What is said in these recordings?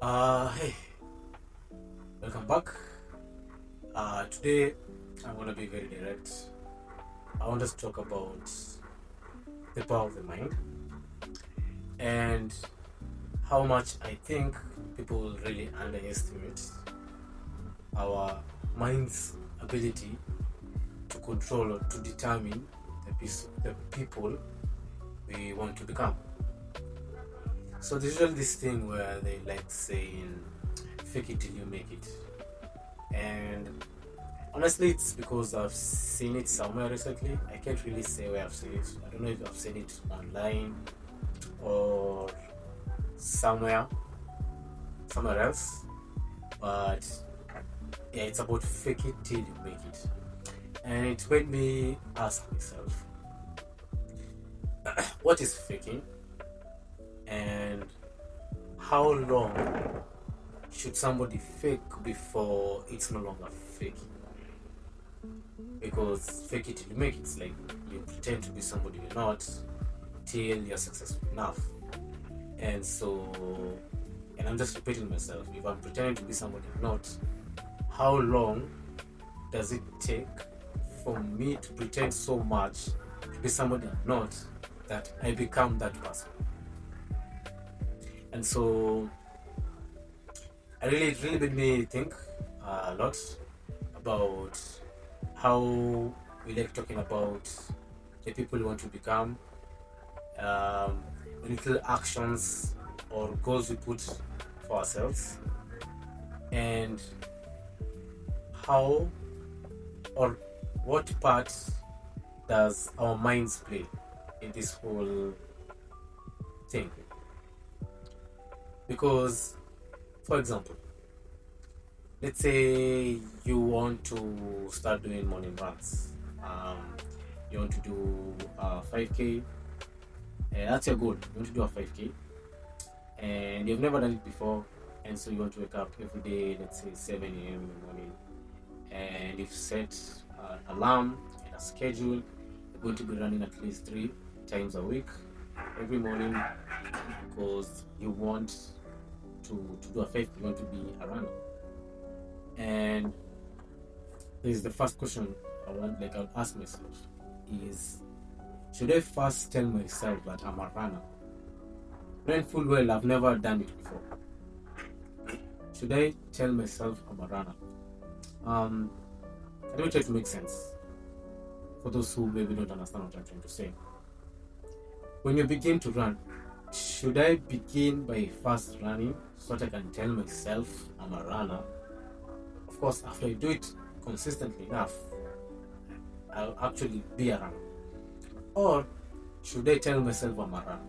Hey, welcome back. Today I'm gonna be very direct. I want us to talk about the power of the mind and how much I think people really underestimate our mind's ability to control or to determine the people we want to become. So there's usually this thing where they like saying, "Fake it till you make it," and honestly, it's because I've seen it somewhere recently. I can't really say where I've seen it. I don't know if I've seen it online or somewhere, somewhere else. But yeah, it's about fake it till you make it. And it made me ask myself, what is faking? And how long should somebody fake before it's no longer faking? Because fake it till you make it, it's like you pretend to be somebody you're not till you're successful enough. And so, and I'm just repeating myself, if I'm pretending to be somebody I'm not, how long does it take for me to pretend so much to be somebody I'm not that I become that person? And so it really made me think a lot about how we like talking about the people we want to become, um, little actions or goals we put for ourselves, and how or what part does our minds play in this whole thing. Because, for example, let's say you want to start doing morning runs. You want to do 5K, and that's your goal. You want to do a 5K, and you've never done it before, and so you want to wake up every day, let's say 7 a.m. in the morning, and you've set an alarm and a schedule. You're going to be running at least 3 times a week, every morning, because you want to do a 5K, you want to be a runner. And this is the first question I'll ask myself is, should I first tell myself that I'm a runner, knowing full well I've never done it before? Should I tell myself I'm a runner? Let me try to make sense for those who maybe don't understand what I'm trying to say. When you begin to run, should I begin by first running so that I can tell myself I'm a runner? Of course, after I do it consistently enough, I'll actually be a runner. Or should I tell myself I'm a runner?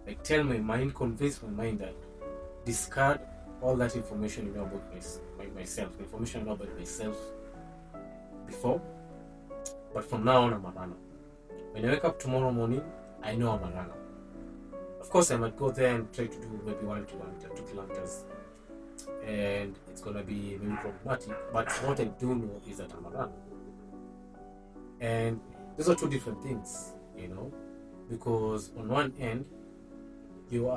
Like tell my mind, convince my mind that discard all that information you know about myself, the information I know about myself before, but from now on I'm a runner. When I wake up tomorrow morning, I know I'm a runner. Of course, I might go there and try to do maybe 1 kilometer, 2 kilometers, and it's gonna be maybe problematic. But what I do know is that I'm a runner, and those are two different things, because on one end, you're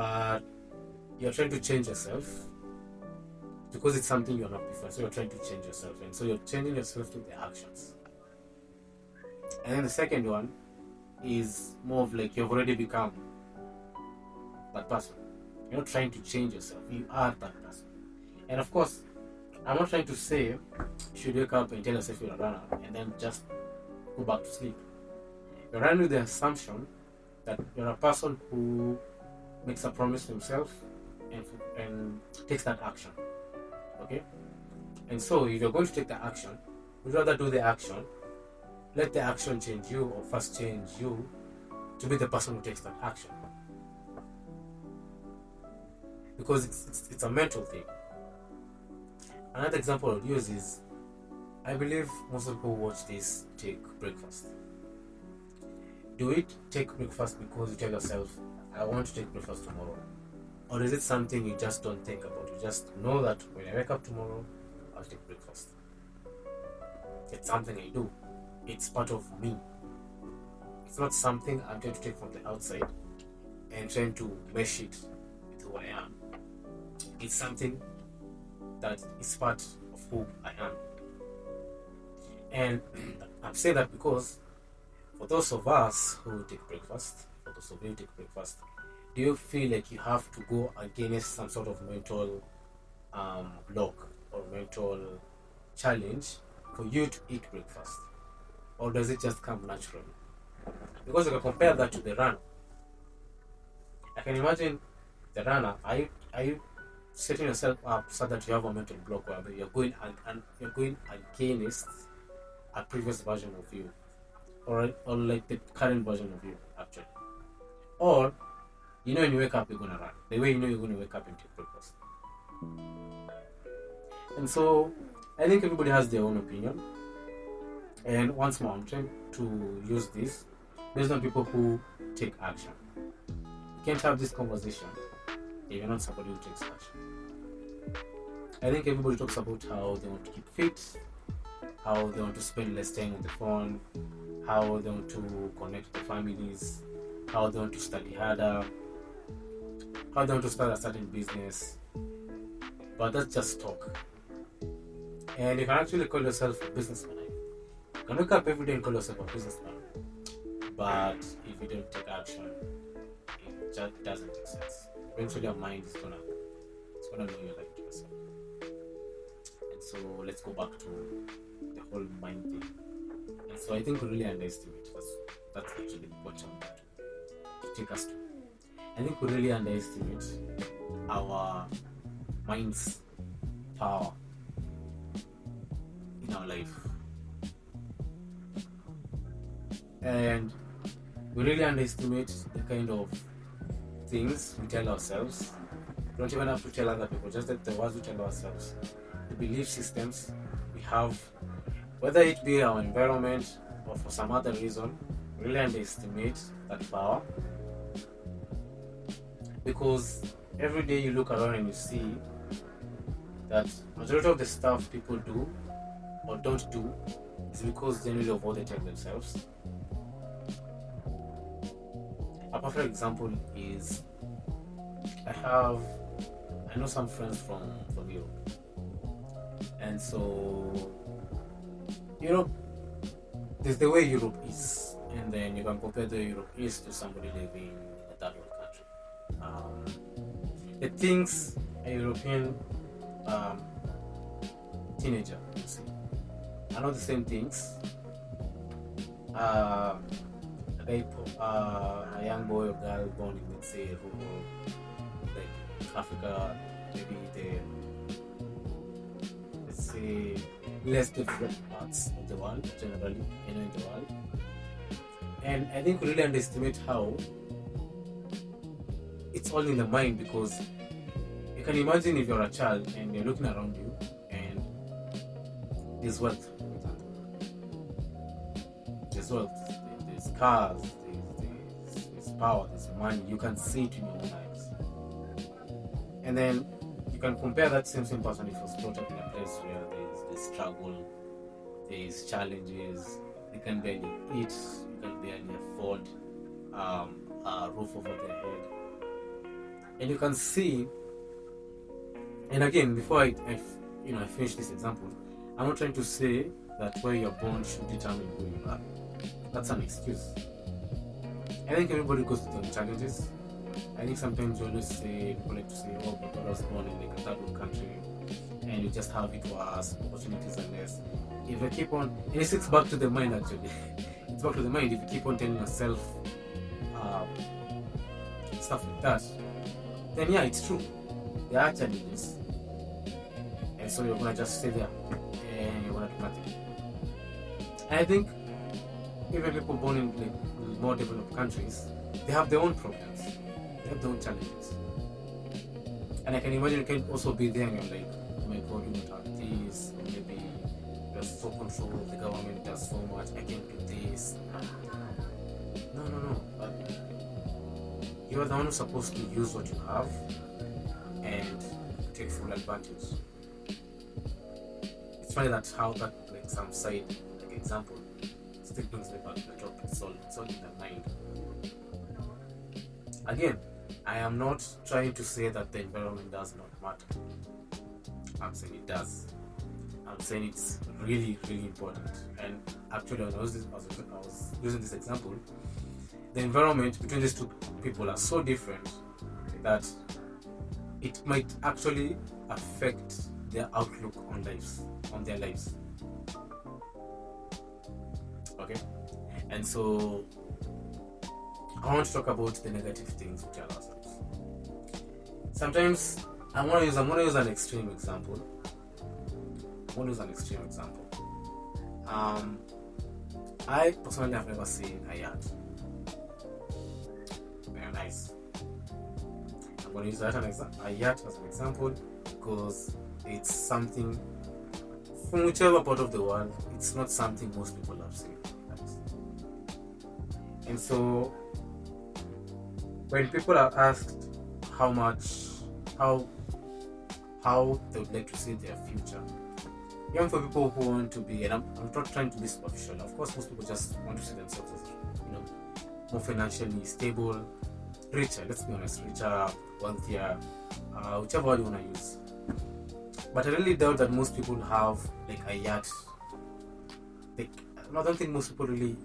trying to change yourself because it's something you're not before, so you're trying to change yourself, and so you're changing yourself through the actions. And then the second one is more of like you've already become that person. You're not trying to change yourself, you are that person. And of course, I'm not trying to say you should wake up and tell yourself you're a runner and then just go back to sleep. You're running with the assumption that you're a person who makes a promise to himself and takes that action. Okay? And so if you're going to take the action, would rather do the action, let the action change you, or first change you to be the person who takes that action. Because it's a mental thing. Another example I'll use is, I believe most people who watch this take breakfast. Do it take breakfast because you tell yourself, I want to take breakfast tomorrow? Or is it something you just don't think about? You just know that when I wake up tomorrow, I'll take breakfast. It's something I do. It's part of me. It's not something I'm trying to take from the outside and trying to mesh it with who I am. It's something that is part of who I am. And I'm saying that because for those of us who take breakfast, for those of you who take breakfast, do you feel like you have to go against some sort of mental block or mental challenge for you to eat breakfast? Or does it just come naturally? Because if I compare that to the runner, I can imagine the runner, are you setting yourself up so that you have a mental block where you're going against a previous version of you, or like the current version of you actually, or when you wake up you're gonna run the way you're gonna wake up and take breakfast. And so I think everybody has their own opinion, and once more I'm trying to use this based on people who take action. You can't have this conversation if you're not somebody who takes action. I think everybody talks about how they want to keep fit, how they want to spend less time on the phone, how they want to connect with their families, how they want to study harder, how they want to start a certain business. But that's just talk. And you can actually call yourself a businessman. You can wake up every day and call yourself a businessman. But if you don't take action, it just doesn't make sense. Eventually your mind is gonna know you're lying to yourself. And so let's go back to the whole mind thing. And so I think we really underestimate. That's actually what I'm going to take us to. I think we really underestimate our mind's power in our life. And we really underestimate the kind of things we tell ourselves. We don't even have to tell other people, just the words we tell ourselves. The belief systems we have, whether it be our environment or for some other reason, we really underestimate that power. Because every day you look around and you see that majority of the stuff people do or don't do is because generally of what they tell themselves. A perfect example is I know some friends from Europe, and so Europe, there's the way Europe is, and then you can compare the way Europe is to somebody living in a third world country. The things a European teenager will see are not the same things a young boy or girl born in, let's say, rural, like Africa, maybe let's say, less developed parts of the world, generally, in the world. And I think we really underestimate how it's all in the mind, because you can imagine if you're a child and you're looking around you and there's wealth, for example. There's wealth. There's cars, there's power, there's money. You can see it in your own eyes. And then you can compare that same person if was brought up in a place where there's struggle, there's challenges, they can barely eat, you can barely afford a roof over their head. And you can see, and again, before I finish this example, I'm not trying to say that where you're born should determine who you are. That's an excuse. I think everybody goes through challenges. I think sometimes you always say, people like to say, oh, but I was born in like a third world country and you just have it worse, opportunities are less. If you keep on, and it's back to the mind actually. It's back to the mind. If you keep on telling yourself stuff like that, then yeah, it's true. There are challenges. And so you're gonna just stay there and you're gonna do nothing. And I think even people born in like more developed countries, they have their own problems. They have their own challenges. And I can imagine you can also be there and you're like, oh my god, you don't have this, or maybe you're so controlled, the government does so much, I can't do this. No. You're the one who's supposed to use what you have and take full advantage. It's funny that how that like some side like example still brings me back to the topic. It's all in the mind. Again, I I am not trying to say that the environment does not matter. I'm saying it does. I'm saying it's really, really important. And actually, when I was using this example, the environment between these two people are so different that it might actually affect their outlook on their lives. Okay, and so I want to talk about the negative things we tell ourselves. Sometimes I'm gonna use an extreme example. I personally have never seen a yacht. Very nice. I'm going to use a yacht as an example because it's something from whichever part of the world, it's not something most people have seen. And so when people are asked how they would like to see their future, even for people who want to be, and I'm not trying to be superficial, of course most people just want to see themselves as, more financially stable, richer, let's be honest, richer, wealthier, whichever word you want to use. But I really doubt that most people have like a yacht. I don't think most people really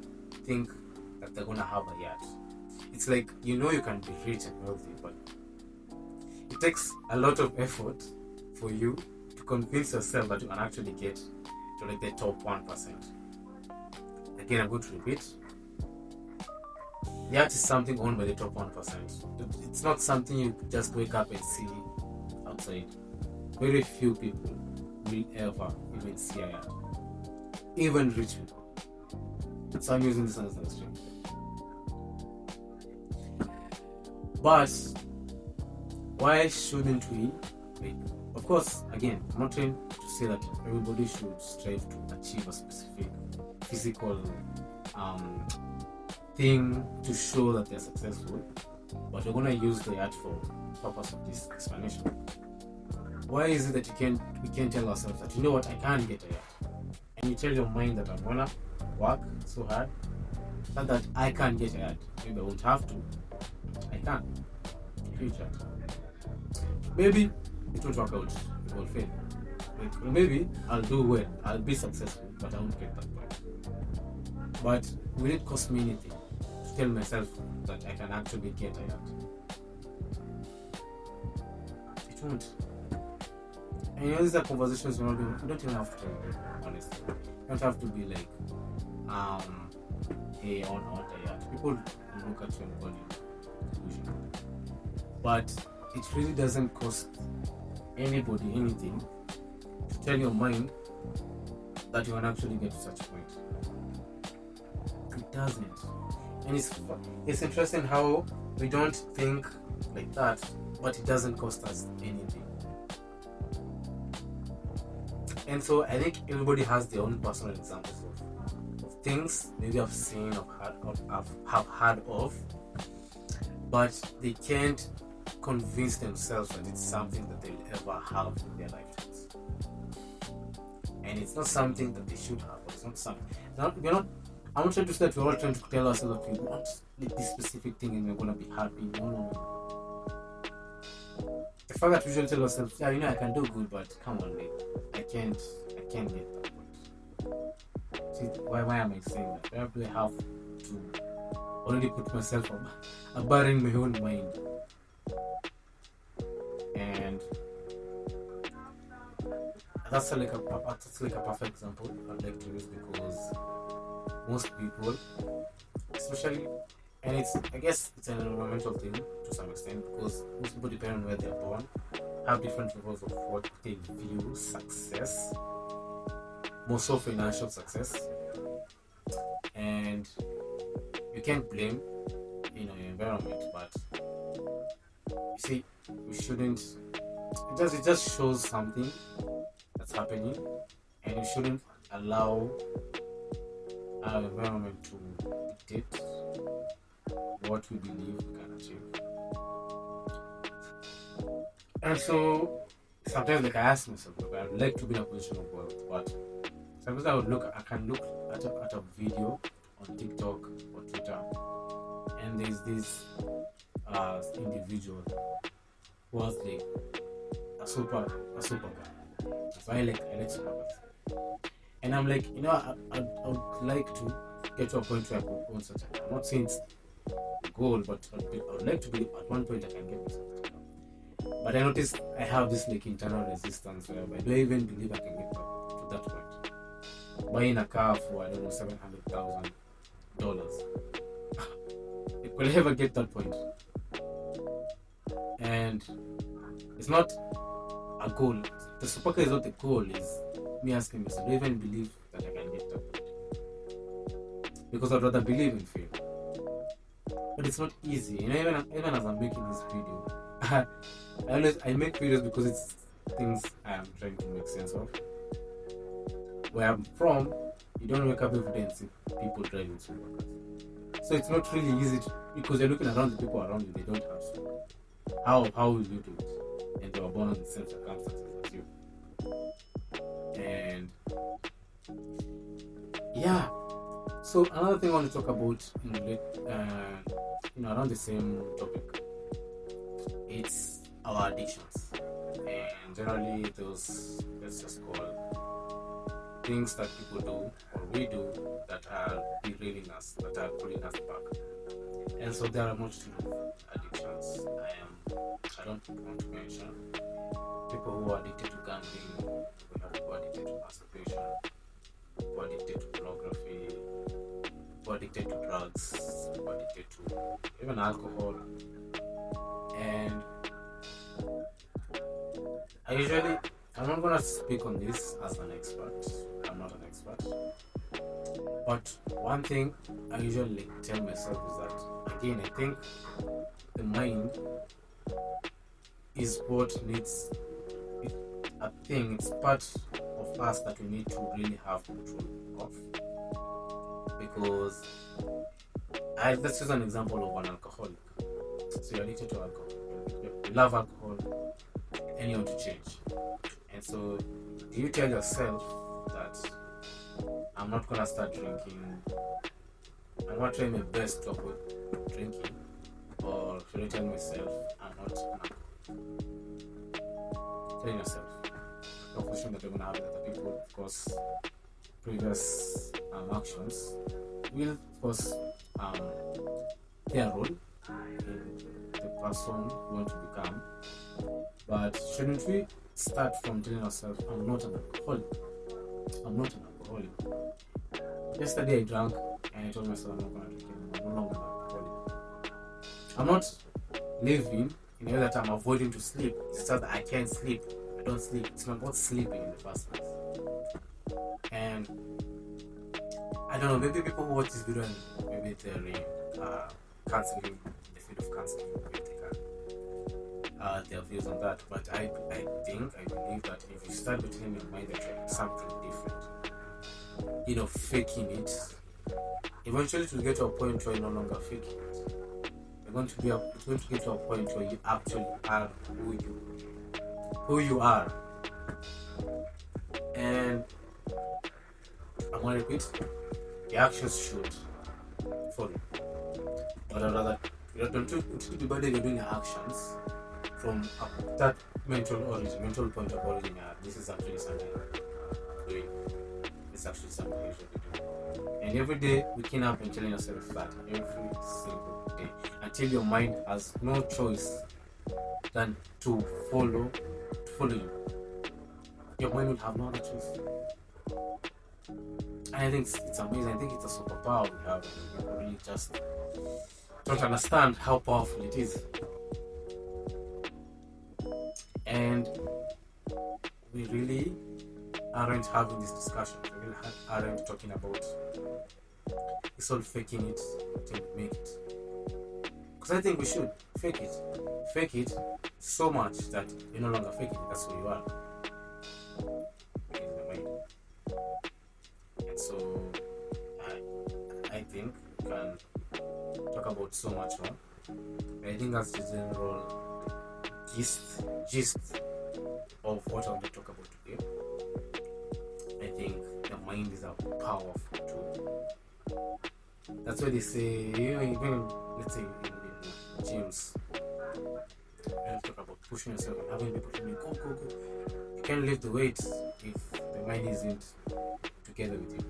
think that they're gonna have a yacht. It's like, you can be rich and wealthy, but it takes a lot of effort for you to convince yourself that you can actually get to like the top 1%. Again, I'm going to repeat. Yacht is something owned by the top 1%. It's not something you just wake up and see outside. Very few people will ever even see a yacht. Even rich people. So I'm using this as an extreme. But why shouldn't we? Of course, again, I'm not trying to say that everybody should strive to achieve a specific physical thing to show that they're successful. But we're gonna use the yacht for the purpose of this explanation. Why is it that we can't tell ourselves that, I can't get a yacht? And you tell your mind that I'm gonna work so hard, not that I can't get a yacht. Maybe I won't have to. I can. Huge yacht. Maybe it won't work out. It will fail. Maybe I'll do well. I'll be successful, but I won't get that point. But will it cost me anything to tell myself that I can actually get a yacht? It won't. And these are conversations we're not doing. You don't even have to tell them, honestly. You don't have to be like, hey, I want a yacht. People look at you and call you delusional. But it really doesn't cost anybody anything to tell your mind that you can actually get to such a point. It doesn't. And it's interesting how we don't think like that, but it doesn't cost us anything. And so I think everybody has their own personal examples of things maybe I've seen or have heard of, but they can't convince themselves that it's something that they'll ever have in their lifetimes. And it's not something that they should have. It's not something. I'm not trying to say that we're all trying to tell ourselves that we want this specific thing and we're gonna be happy. No. The fact that we usually tell ourselves, I can do good, but come on, babe, I can't get that point. See, why am I saying that? Why do I have to already put myself a bar in my own mind? And that's like a perfect example I'd like to use, because most people, especially, and I guess it's an environmental thing to some extent, because most people, depending on where they're born, have different levels of what they view success, more so financial success. And you can't blame your environment, but you see, we shouldn't. It just shows something that's happening, and we shouldn't allow our environment to dictate what we believe we can achieve. And so sometimes, I ask myself, I'd like to be in a position of wealth, but sometimes I can look at a video on TikTok or Twitter, and there's this as individual who has like a super car. So I like super cars. And I'm like, I would like to get to a point where I could own such a car. I'm not saying it's a goal, but I would like to be at one point I can get such a car. But I noticed I have this like internal resistance whereby do I even believe I can get to that point? Buying a car for I don't know $700,000. It will never get that point. And it's not a goal. The supercar is not the goal, is me asking myself, do I even believe that I can get that point? Because I'd rather believe in fear. But it's not easy. Even as I'm making this video, I make videos because it's things I am trying to make sense of. Where I'm from, you don't wake up every day and see people driving supercars. So it's not really easy because you're looking around the people around you, they don't have supercars. How will you do it? And they were born in the same circumstances as you. And yeah. So another thing I want to talk about around the same topic, it's our addictions. And generally those, let's just call things that people do or we do that are derailing us, that are pulling us back. And so there are multitude of addictions. I don't want to mention people who are addicted to gambling, we have people addicted to masturbation, people addicted to pornography, people addicted to drugs, people addicted to even alcohol. And I'm not gonna speak on this as an expert. I'm not an expert. But one thing I usually tell myself is that, again, I think the mind is what needs a thing. It's part of us that we need to really have control of. Because let's use an example of an alcoholic. So you're addicted to alcohol. You love alcohol and you want to change. And so do you tell yourself that I'm not gonna start drinking, I'm not trying my best to avoid drinking, or should I tell myself I'm not gonna tell yourself the question that you're gonna have with other people? Of course, previous actions will of course play a role in the person you want to become. But shouldn't we start from telling ourselves I'm not an alcoholic? I'm not an alcoholic. Yesterday I drank and I told myself I'm not gonna drink anymore. I'm no longer an alcoholic. I'm not living in a way that I'm avoiding to sleep. It's just that I can't sleep. I don't sleep. It's not about sleeping in the first place. And I don't know, maybe people who watch this video and maybe they're in counseling, the field of counseling, maybe they can their views on that. But I believe that if you start telling your mind that you're something different, faking it, eventually it will get to a point where you're no longer faking it. It's going to get to a point where you actually are who you are. And I'm going to repeat, the actions should follow. But I'd rather don't be bothered you're doing your actions from that mental point of origin. This is actually something I'm doing. This is actually something I should be doing. And every day waking up and telling yourself that every single day, until your mind has no choice than to follow you. Your mind will have no other choice. And I think it's amazing. I think it's a superpower we have. And we really just don't understand how powerful it is. And we really aren't having this discussion. We really aren't talking about it's all faking it till we make it. Because I think we should fake it. Fake it so much that you're no longer faking it. That's who you are. In the mind. And so I think we can talk about so much more. But I think that's the general gist of what I want to talk about today. I think the mind is a powerful tool. That's why they say, even let's say in gyms, Let's talk about pushing yourself and having people telling you, go, go, go. You can't lift the weight if the mind isn't together with you.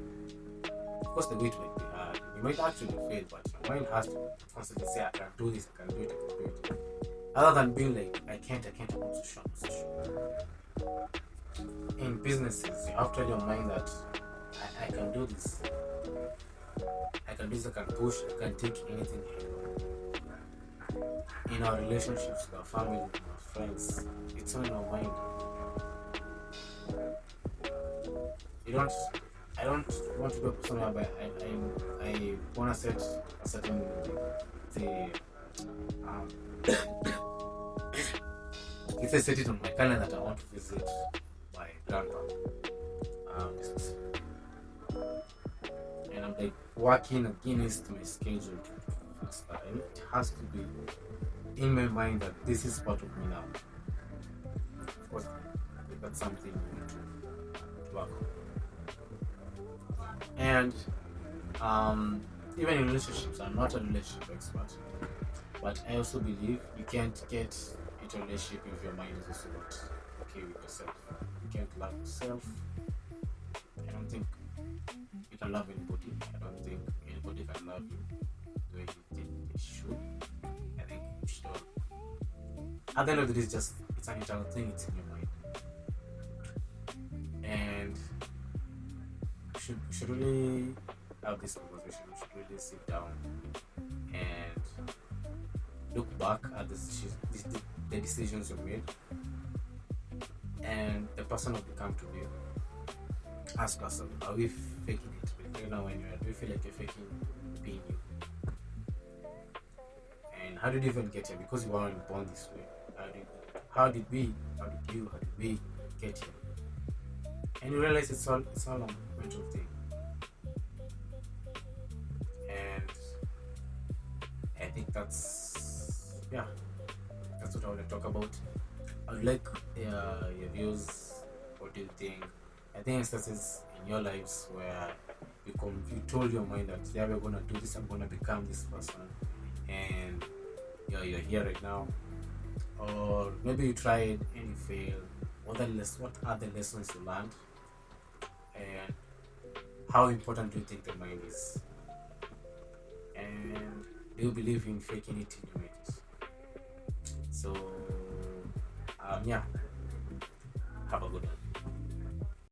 Of course, the weight might be hard. You might actually fail, but your mind has to constantly say, I can do this, I can do it, I can do it. Other than being like, I can't, I'm not so sure. In businesses, you have to tell your mind that I can do this. I can do this, I can push, I can take anything head on. In our relationships, with our family, with our friends, it's all in our mind. I don't want to be a person where I want to set a certain if I set it on my calendar that I want to visit my grandpa, and I'm like working against my schedule to fix that, and it has to be in my mind that this is part of me now. Of course, that's something you need to work on. And even in relationships, I'm not a relationship expert, but I also believe you can't get into a relationship if your mind is also not okay with yourself. You can't love yourself. I don't think you can love anybody. I don't think anybody can love you the way you think they should. I think you should. At the end of the day, it's an internal thing. It's in your mind, and we should really have this conversation. We should really sit down and look back at the decisions you made and the person who become to be. Ask yourself, are we faking it? Right now, when do you feel like you're faking being you? And how did you even get here? Because you weren't born this way. How did we get here? And you realize it's all a mental thing. And I think that's what I want to talk about. I would like your views. What do you think? I think instances in your lives where you told your mind that yeah, we're gonna do this, I'm gonna become this person, and you're here right now. Or maybe you tried and you failed. What are the lessons you learned? And how important do you think the mind is? And do you believe in faking it till you make it? So, have a good one.